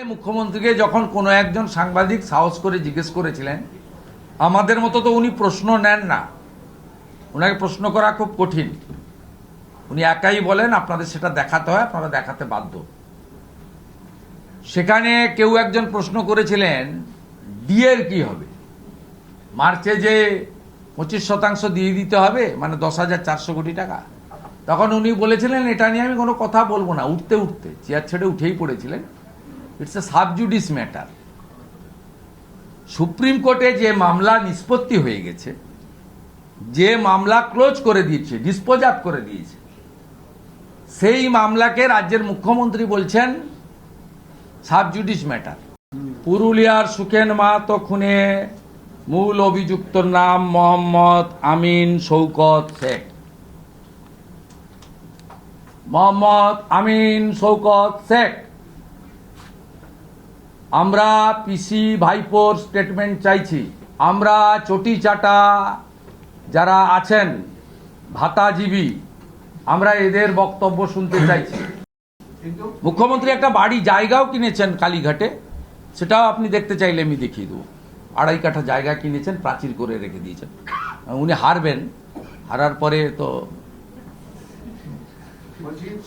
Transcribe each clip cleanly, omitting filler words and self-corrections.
মুখ্যমন্ত্রীকে যখন কোনো একজন সাংবাদিক সাহস করে জিজ্ঞেস করেছিলেন, আমাদের মতো তো উনি প্রশ্ন নেন না, ওনাকে প্রশ্ন করা খুব কঠিন, উনি একাই বলেন আপনাদের সেটা দেখাতে হয়, আপনারা দেখাতে বাধ্য। সেখানে কেউ একজন প্রশ্ন করেছিলেন ডিএর কি হবে, মার্চে যে 25% দিয়ে দিতে হবে, মানে 10,400 কোটি টাকা। তখন উনি বলেছিলেন এটা নিয়ে আমি কোনো কথা বলবো না, উঠতে উঠতে চেয়ার ছেড়ে উঠেই পড়েছিলেন। It's a sub judice matter. Supreme কোর্টে যে মামলা নিষ্পত্তি হয়ে গেছে, যে মামলা ক্লোজ করে দিয়েছে, ডিসপোজ আপ করে দিয়েছে, সেই মামলাকে রাজ্যের মুখ্যমন্ত্রী বলছেন সাবজুডিস ম্যাটার। পুরুলিয়ার সুখেন মাহাতো খুনে মূল অভিযুক্তর নাম মোহাম্মদ আমিন শৌকত শেখ। মোহাম্মদ আমিন শৌকত শেখ, আমরা পিসি ভাইপোর স্টেটমেন্ট চাইছি। আমরা চটি চাটা যারা আছেন ভাতাজীবী, আমরা এদের বক্তব্য শুনতে চাইছি। মুখ্যমন্ত্রী একটা বাড়ি জায়গাও কিনেছেন কালীঘাটে, সেটাও আপনি দেখতে চাইলে আমি দেখিয়ে দেবো। 2.5 কাঠা জায়গা কিনেছেন, প্রাচীর করে রেখে দিয়েছেন। উনি হারবেন, হারার পরে তো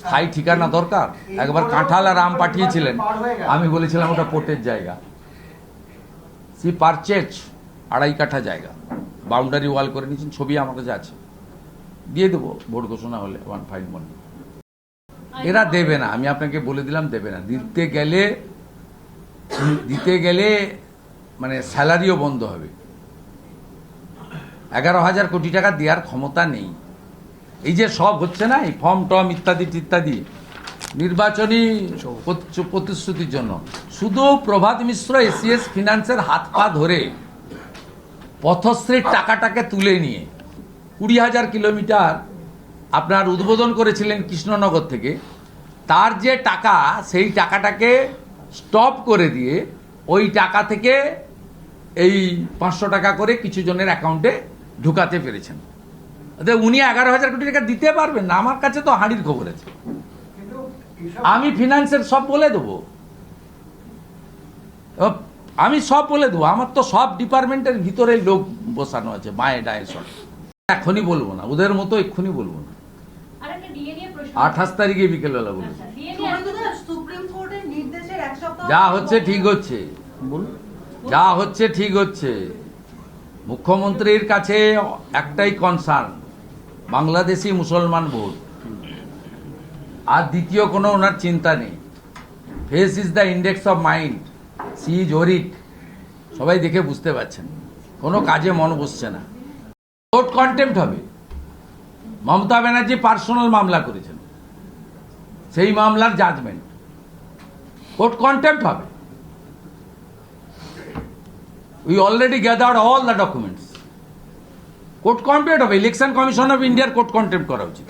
স্থায়ী ঠিকানা দরকার। একবার কাঁঠাল আর আম পাঠিয়েছিলেন, আমি বলেছিলাম ওটা পোর্টের জায়গা। সি পারচেজ 2.5 কাঠা জায়গা, বাউন্ডারি ওয়াল করে নিয়েছেন, ছবি আমার কাছে আছে, দিয়ে দেবো ভোট ঘোষণা হলে। 1 মনি এরা দেবে না, আমি আপনাকে বলে দিলাম দেবে না। দিতে গেলে মানে স্যালারিও বন্ধ হবে। 11,000 কোটি টাকা দেওয়ার ক্ষমতা নেই। এই যে সব হচ্ছে না, এই ফর্ম টম ইত্যাদি ইত্যাদি নির্বাচনী প্রতিশ্রুতির জন্য, শুধু প্রভাত মিশ্র এসিএস ফিনান্সের হাত পা ধরে পথশ্রীর টাকাটাকে তুলে নিয়ে 20,000 কিলোমিটার আপনার উদ্বোধন করেছিলেন কৃষ্ণনগর থেকে, তার যে টাকা, সেই টাকাটাকে স্টপ করে দিয়ে ওই টাকা থেকে এই 500 টাকা করে কিছু জনের অ্যাকাউন্টে ঢুকাতে পেরেছেন। উনি 11,000 কোটি টাকা দিতে পারবেন না, আমার কাছে তো হাঁড়ির খবর আছে। আমি ফিনান্সের সব বলে দেবো, আমার তো সব ডিপার্টমেন্টের ভিতরে লোক বসানো আছে, বাঁয়ে ডায়ে সব। এখনই বলবো না, ওদের মতো এক্ষুনি বলবো না। 28 তারিখে বিকেলবেলা বলবো। যা হচ্ছে ঠিক হচ্ছে, যা হচ্ছে ঠিক হচ্ছে। মুখ্যমন্ত্রীর কাছে একটাই কনসার্ন, বাংলাদেশি মুসলমান ভোট, আর দ্বিতীয় কোনো ওনার চিন্তা নেই। Face is the index of mind, she is worried. সবাই দেখে বুঝতে পারছেন, কোনো কাজে মন বসছে না। কোর্ট কন্টেম্প্ট হবে। মমতা ব্যানার্জি পার্সোনাল মামলা করেছেন, সেই মামলার জাজমেন্ট, কোর্ট কন্টেম্প্ট হবে। We already gathered all the documents. Court contempt হবে। ইলেকশন কমিশন অফ ইন্ডিয়ার কোর্ট কন্টেম্প্ট করা উচিত।